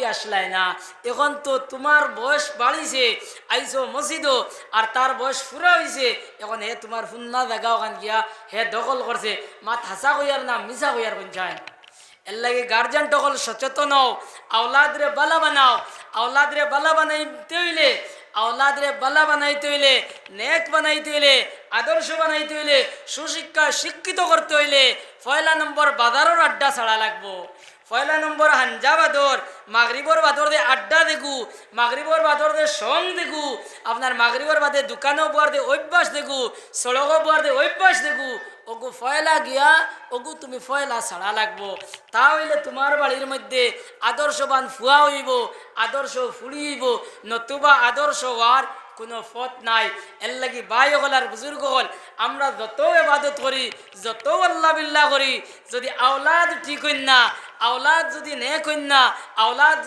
আসলাই না। এখন তো তোমার বয়স বাড়িছে, আইসো মসজিদও, আর তার বয়স পুরা হয়েছে। এখন হে তোমার ফুন্না জায়গা ওখান গিয়া হে দখল করছে। মাত হাসা কইয়ার না মিশা কইয়ার পঞ্চায়। এর লাগে গার্জেন টকল সচেতন হও, আওলাদরে বালা বানাও। আওলাদরে বালা বানাইতে হইলে, আওলাদরে বালা বানাইতে হইলে, নেক বানাইতে হইলে, আদর্শ বানাইতে হইলে, সুশিক্ষা শিক্ষিত করতে হইলে পয়লা নম্বর বাজারের আড্ডা ছাড়া লাগবো। পয়লা নম্বর হাঞ্জা বাদর, মাগরিবর বাদর দে আড্ডা দেখু, মাগরিবর বাদর দে সং দেখু, আপনার মাগরিবর বাদে দোকানও বোয়ার দে অভ্যাস দেখু, সড়কও বোয়ার দে অভ্যাস দেখু। ওগু ফয়লা গিয়া ওগু তুমি ফয়লা ছাড়া লাগবো। তা হইলে তোমার বাড়ির মধ্যে আদর্শবান ফুয়া হইব, আদর্শ ফুড়ি হইব, নতুবা আদর্শ হওয়ার কোনো পথ নাই। এর লাগি ভাই হল আর বুজুর্গ হল, আমরা যত ইবাদত করি, যত আল্লাহ বিল্লাহ করি, যদি আওলাদ ঠিক হইন না, আওলাদ যদি নেক হইন না, আওলাদ